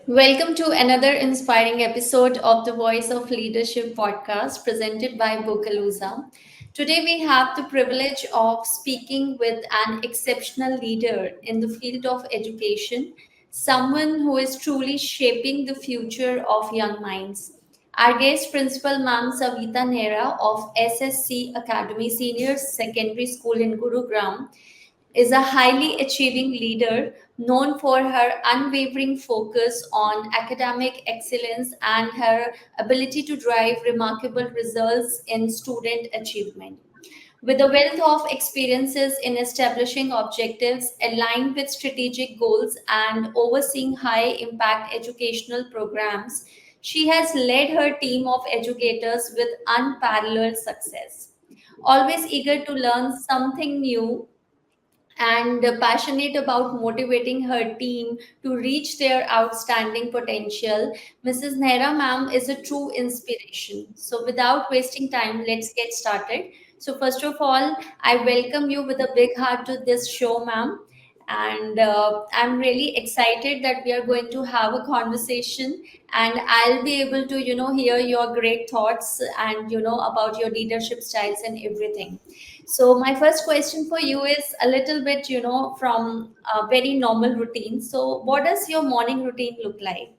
Welcome to another inspiring episode of the Voice of Leadership podcast presented by Bookalooza. Today, we have the privilege of speaking with an exceptional leader in the field of education, someone who is truly shaping the future of young minds. Our guest principal, Ma'am Savita Nehra of S.S.C Academy Senior Secondary School in Gurugram, is a highly achieving leader known for her unwavering focus on academic excellence and her ability to drive remarkable results in student achievement. With a wealth of experiences in establishing objectives aligned with strategic goals and overseeing high impact educational programs, she has led her team of educators with unparalleled success. Always eager to learn something new and passionate about motivating her team to reach their outstanding potential. Mrs. Nehra ma'am is a true inspiration. So without wasting time, let's get started. So first of all, I welcome you with a big heart to this show, ma'am. And I'm really excited that we are going to have a conversation and I'll be able to, hear your great thoughts and, about your leadership styles and everything. So my first question for you is a little bit, from a very normal routine. So what does your morning routine look like?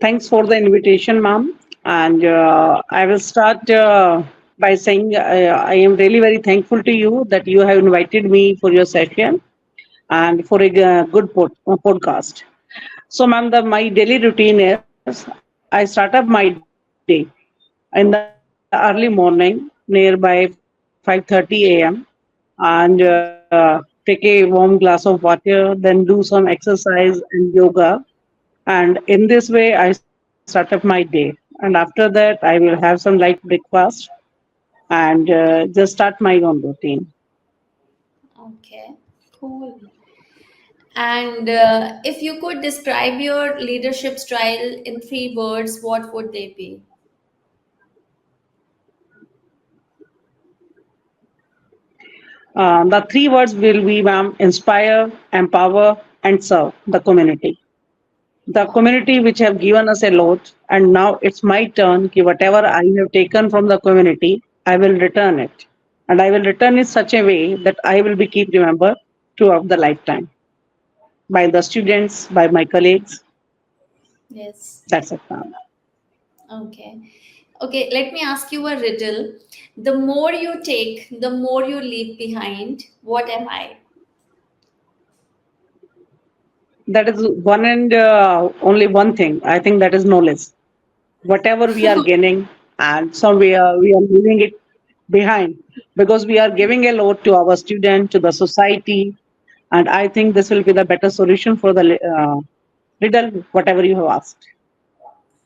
Thanks for the invitation, ma'am. And I will start by saying I am really very thankful to you that you have invited me for your session and for a good podcast. So, ma'am, my daily routine is I start up my day in the early morning, nearby 5:30 a.m. and take a warm glass of water, then do some exercise and yoga. And in this way, I start up my day. And after that, I will have some light breakfast and just start my own routine. Okay, cool. And if you could describe your leadership style in three words, what would they be? The three words will be, ma'am, inspire, empower, and serve the community. The Oh, community which have given us a lot, and now it's my turn. Ki whatever I have taken from the community, I will return it, and I will return it such a way that I will be keep remembered throughout the lifetime by the students, by my colleagues. yes. That's it, ma'am. Okay. Okay, let me ask you a riddle. The more you take, the more you leave behind. What am I? That is one and only one thing. I think that is knowledge. Whatever we are gaining, and somewhere we are leaving it behind because we are giving a lot to our student, to the society, and I think this will be the better solution for the riddle, whatever you have asked.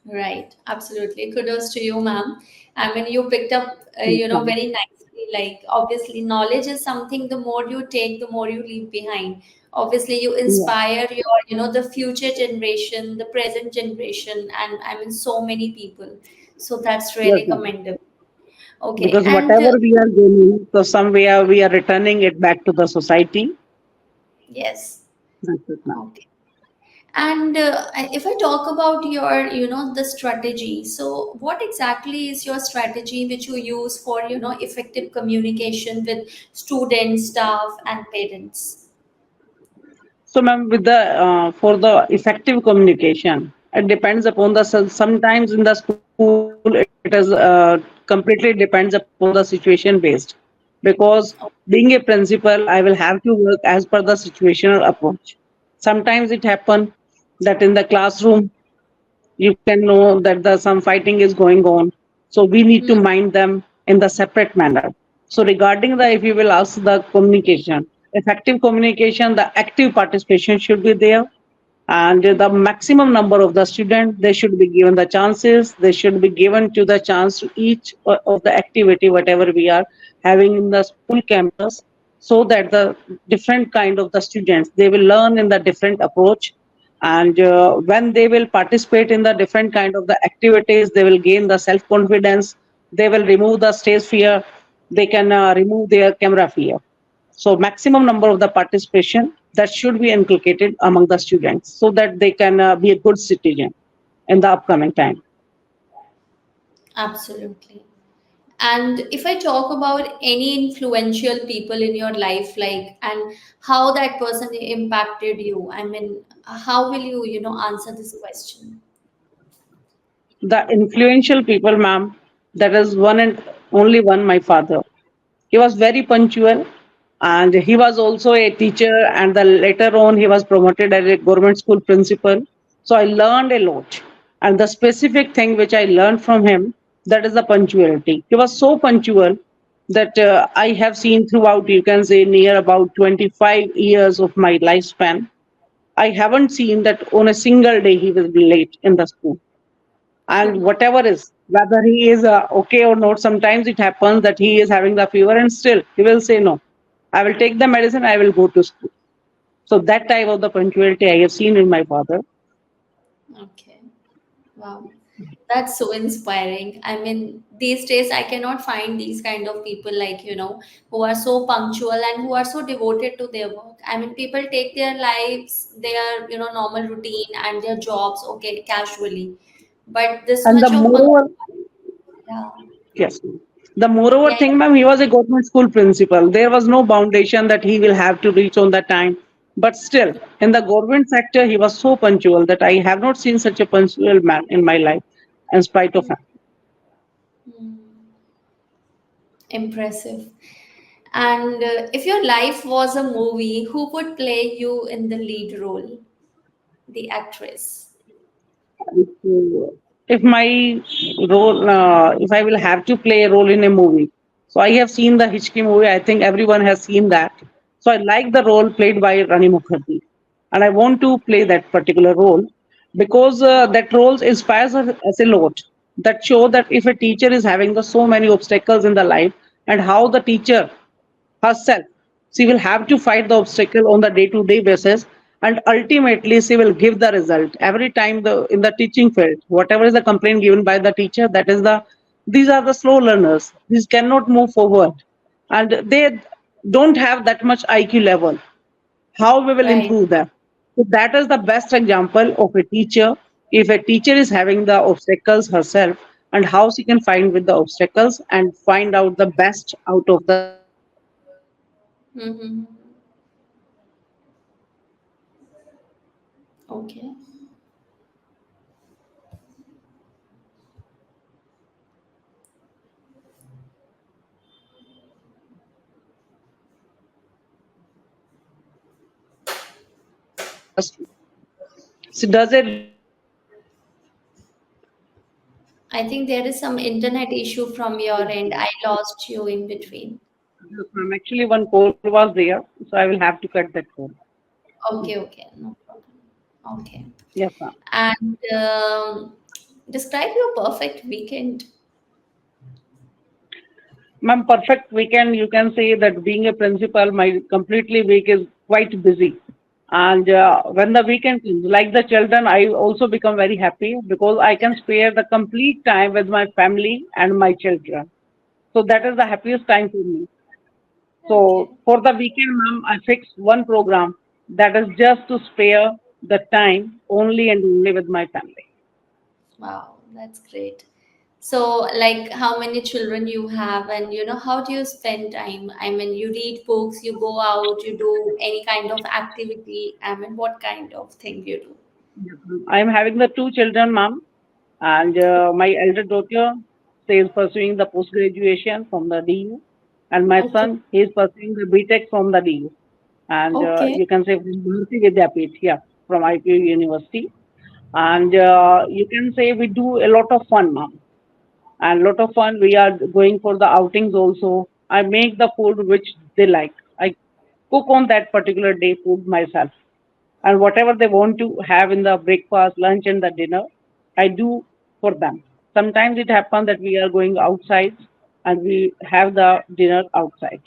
Right, absolutely. Kudos to you, ma'am. I mean, you picked up, Yes, ma'am. very nicely. Like, obviously, knowledge is something the more you take, the more you leave behind. Obviously, you Yeah. inspire your, the future generation, the present generation, and I mean, so many people. So that's Yes, really ma'am. commendable. Okay, Because and whatever we are gaining, so somewhere we are returning it back to the society. yes, That's it, ma'am. okay. And if I talk about your, the strategy, so what exactly is your strategy which you use for, effective communication with students, staff, and parents? So, ma'am, with the for the effective communication, it depends upon the sometimes in the school it is completely depends upon the situation based, because being a principal, I will have to work as per the situational approach. Sometimes it happen that in the classroom you can know that the some fighting is going on, so we need to Hmm. mind them in the separate manner. So regarding the, if you will ask the communication, effective communication, the active participation should be there, and the maximum number of the students, they should be given the chances, they should be given to the chance to each of the activity whatever we are having in the school campus, so that the different kind of the students, they will learn in the different approach. And when they will participate in the different kind of the activities, they will gain the self confidence, they will remove the stage fear, they can remove their camera fear. So maximum number of the participation, that should be inculcated among the students so that they can be a good citizen in the upcoming time. Absolutely. And if I talk about any influential people in your life, like, and how that person impacted you, I mean, how will you, answer this question? The influential people, ma'am, that is one and only one, my father. He was very punctual and he was also a teacher, and the later on he was promoted as a government school principal. So I learned a lot. And the specific thing which I learned from him, that is the punctuality. He was so punctual that I have seen throughout, you can say, near about 25 years of my lifespan. I haven't seen that on a single day he will be late in the school. And whatever is, whether he is okay or not, sometimes it happens that he is having the fever and still he will say no, I will take the medicine, I will go to school. So that type of the punctuality I have seen in my father. Okay. Wow. That's so inspiring. I mean, these days I cannot find these kind of people like, who are so punctual and who are so devoted to their work. I mean, people take their lives, their, normal routine and their jobs, okay, casually. But this And the much of moreover, yeah, yes, the moreover yeah, thing, ma'am, he was a government school principal. There was no foundation that he will have to reach on that time, but still in the government sector he was so punctual that I have not seen such a punctual man in my life in spite of him. impressive. And if your life was a movie, who would play you in the lead role, the actress? So, if my role, if I will have to play a role in a movie, so I have seen the Hichki movie. I think everyone has seen that. So I like the role played by Rani Mukherjee, and I want to play that particular role because that role inspires us a lot. That show that if a teacher is having the so many obstacles in the life, and how the teacher herself. She will have to fight the obstacle on the day-to-day basis, and ultimately she will give the result. Every time the in the teaching field, whatever is the complaint given by the teacher, that is the these are the slow learners. These cannot move forward, and they don't have that much IQ level. How we will Right. improve them? So that is the best example of a teacher. If a teacher is having the obstacles herself, and how she can find with the obstacles and find out the best out of the students. Mm-hmm. Okay. She does a really good job in that particular role. I think there is some internet issue from your end. I lost you in between. Yes, ma'am. Actually, one call was there, so I will have to cut that call. Okay, okay, no problem. Okay. Yes, ma'am. And describe your perfect weekend. Ma'am, perfect weekend. You can say that being a principal, my completely week is quite busy. And when the weekend comes, like the children, I also become very happy because I can spare the complete time with my family and my children. So that is the happiest time for me. So Okay. for the weekend, ma'am, I fixed one program that is just to spare the time only and only with my family. Wow, that's great. So, like, how many children you have, and how do you spend time? I mean, you read books, you go out, you do any kind of activity. I mean, what kind of thing you do? I'm having the two children, ma'am, and my elder daughter is pursuing the post graduation from the DU, and my Okay. son he is pursuing the BTech from the DU, and Okay. you can say from Bharati Vidyapith, yeah, from IPU University, and you can say we do a lot of fun, ma'am, and lot of fun. We are going for the outings also. I make the food which they like. I cook on that particular day food myself, and whatever they want to have in the breakfast, lunch, and the dinner, I do for them. Sometimes it happens that we are going outside and we have the dinner outside.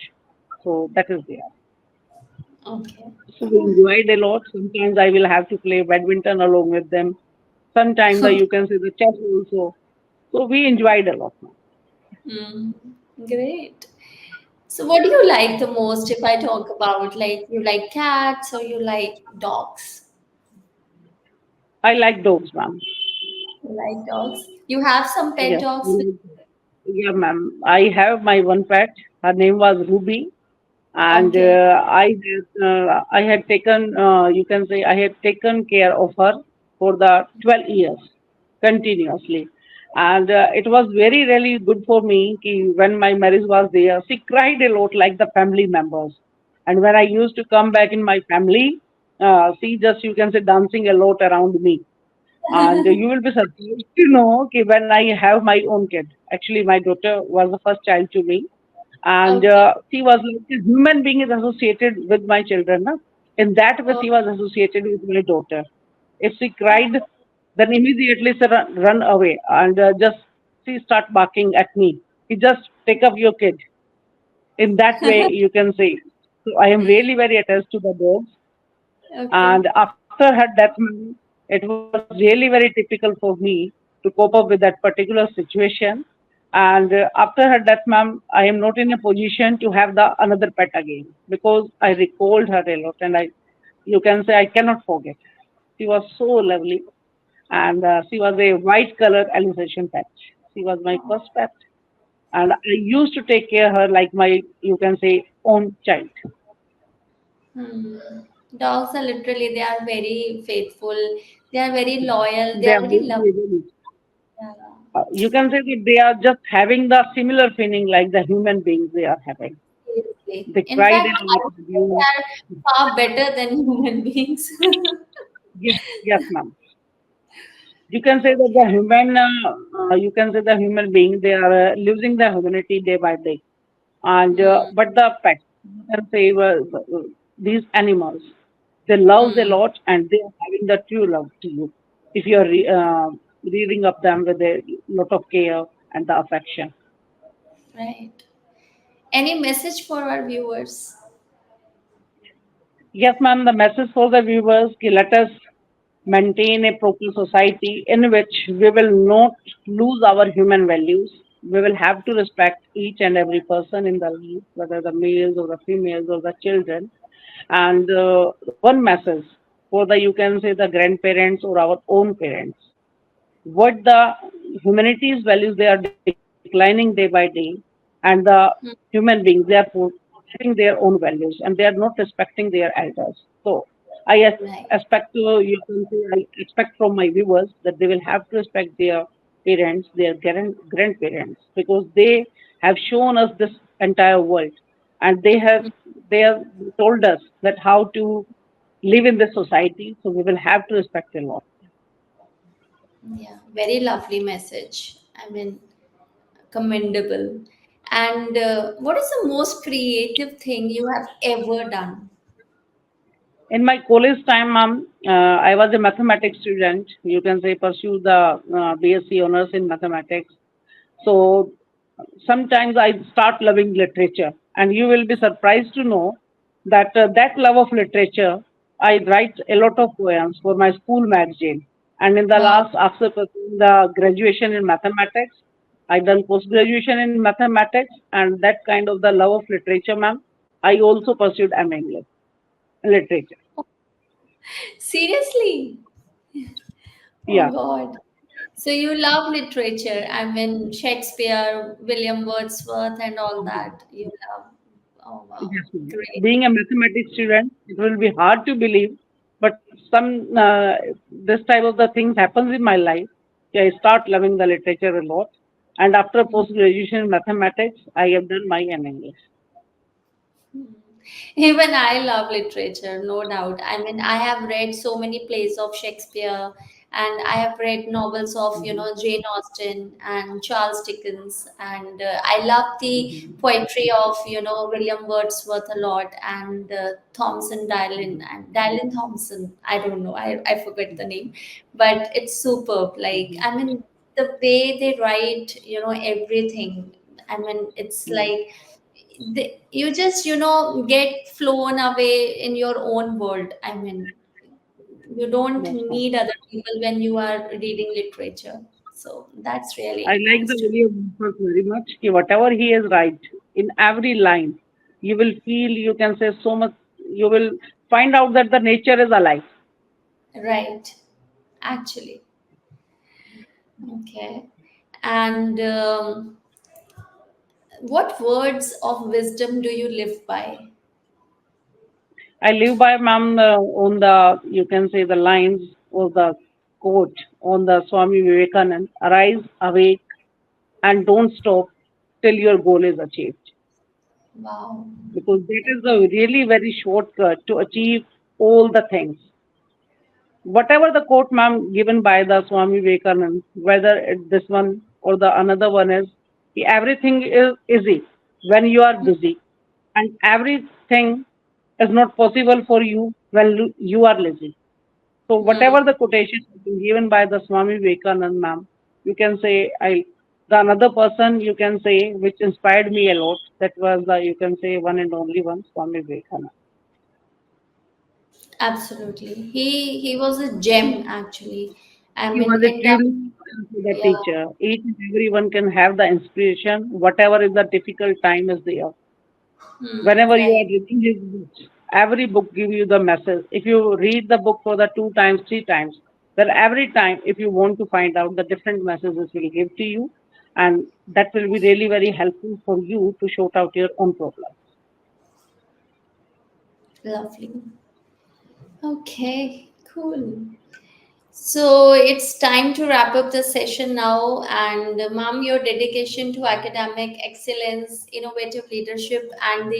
So that is there. Okay. So we enjoyed a lot. Sometimes I will have to play badminton along with them. Sometimes you can see the chess also. So we enjoyed a lot. Mm, great. So, what do you like the most if I talk about like you like cats or you like dogs? I like dogs, ma'am. You like dogs? You have some pet Yes. dogs with Yeah, ma'am. I have my one pet. Her name was Ruby, and okay. I had taken you can say I had taken care of her for the 12 years continuously, and it was very really good for me when my marriage was there. She cried a lot like the family members, and when I used to come back in my family, she just you can say dancing a lot around me. And you will be surprised to know okay, when I have my own kid. Actually, my daughter was the first child to me, and Okay. she was like a human being is associated with my children. Na? In that way, Oh, she was associated with my daughter. If she cried, then immediately she run away and just she start barking at me. He just take up your kid. In that way, you can say. So I am really very attached to the dogs. okay. And after her death, it was really very typical for me to cope up with that particular situation. And after her death, ma'am, I am not in a position to have the another pet again because I recalled her a lot, and you can say, I cannot forget. She was so lovely, and she was a white color Alsatian pet. She was my first pet, and I used to take care of her like my, you can say, own child. Hmm. Dogs are literally, they are very faithful. They are very loyal. They They are are very very, loving. very Yeah. you can say that they are just having the similar feeling like the human beings they are having. Seriously. They In cried fact, a I lot. would say they are far better than human beings. Yes, yes, ma'am. You can say that the you can say the human being, they are losing their humanity day by day. And Hmm. but the pets, you can say these animals, they love a Hmm. lot and they are having the true love to you. If you are rearing up them with a lot of care and the affection. Right. Any message for our viewers? Yes, ma'am. The message for the viewers: ki let us maintain a proper society in which we will not lose our human values. We will have to respect each and every person in the life, whether the males or the females or the children. And one message for the you can say the grandparents or our own parents: what the humanity's values they are declining day by day, and the Hmm. human beings they are forgetting their own values and they are not respecting their elders. So I Right. expect to you can say I expect from my viewers that they will have to respect their parents, their grandparents, because they have shown us this entire world, and they have told us that how to live in this society. So we will have to respect a lot. Yeah. Very lovely message. I mean, commendable. And what is the most creative thing you have ever done? In my college time, ma'am, I was a mathematics student. You can say pursue the BSc honors in mathematics. So sometimes I start loving literature, and you will be surprised to know that that love of literature, I write a lot of poems for my school magazine. And in the Wow. last, after pursuing the graduation in mathematics, I done post graduation in mathematics, and that kind of the love of literature, ma'am. I also pursued M. English literature. Seriously? Oh Yeah. God. So you love literature. I mean, Shakespeare, William Wordsworth, and all that. You love. Oh wow. Yes, ma'am. Great. Being a mathematics student, it will be hard to believe, but some this type of the things happens in my life. Yeah, I start loving the literature a lot, and after post graduation in mathematics, I have done my M English. Even I love literature, no doubt. I mean, I have read so many plays of Shakespeare, and I have read novels of, Mhm. Jane Austen and Charles Dickens, and I love the Mhm. poetry of, William Wordsworth a lot, and Thompson Dylan Mhm. and Dylan Thompson. I don't know, I forget the name, but it's superb. Like, Mhm. I mean, the way they write, everything. I mean, it's Yes, like you just get flown away in your own world. I mean, you don't yes, ma'am. need other people when you are reading literature, so that's I really like nice the to. William Wordsworth very much. Ki whatever he is right in every line. you will feel, you can say so much, you will find out that the nature is alive. Right. Actually. Okay. And what words of wisdom do you live by? I live by, ma'am, on the, you can say the lines or the quote on the Swami Vivekanand, arise, awake, and don't stop till your goal is achieved. Wow. Because that is a really very shortcut to achieve all the things. Whatever the quote, ma'am, given by the Swami Vivekanand, whether this one or the another one is, everything is easy when you are busy, and everything is not possible for you when you are lazy. So Hmm. whatever the quotation has been given by the Swami Vivekanand, ma'am, you can say the another person, you can say, which inspired me a lot. That was the, you can say, one and only one, Swami Vivekanand. Absolutely. He was a gem actually. I He mean was a in terms, truly the yeah. teacher. Each and everyone can have the inspiration, whatever is the difficult time is there. Hmm. Whenever you Right. are reading his books, every book give you the message. If you read the book for the two times, three times, then every time, if you want to find out the different messages will give to you, and that will be really very helpful for you to sort out your own problem. Lovely. Okay. Cool. So it's time to wrap up the session now. And ma'am, your dedication to academic excellence, innovative leadership, and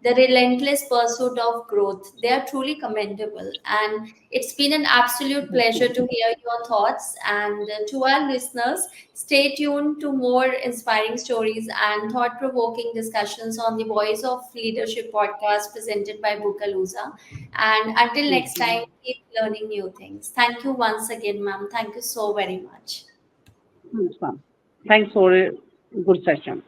the relentless pursuit of growth, they are truly commendable. And it's been an absolute pleasure to hear your thoughts. And to our listeners, stay tuned to more inspiring stories and thought-provoking discussions on the Voice of Leadership podcast presented by Bookalooza. And until Thank next time, you. keep learning new things. Thank you once again, ma'am. Thank you so very much. Thanks, ma'am. Thanks for a good session.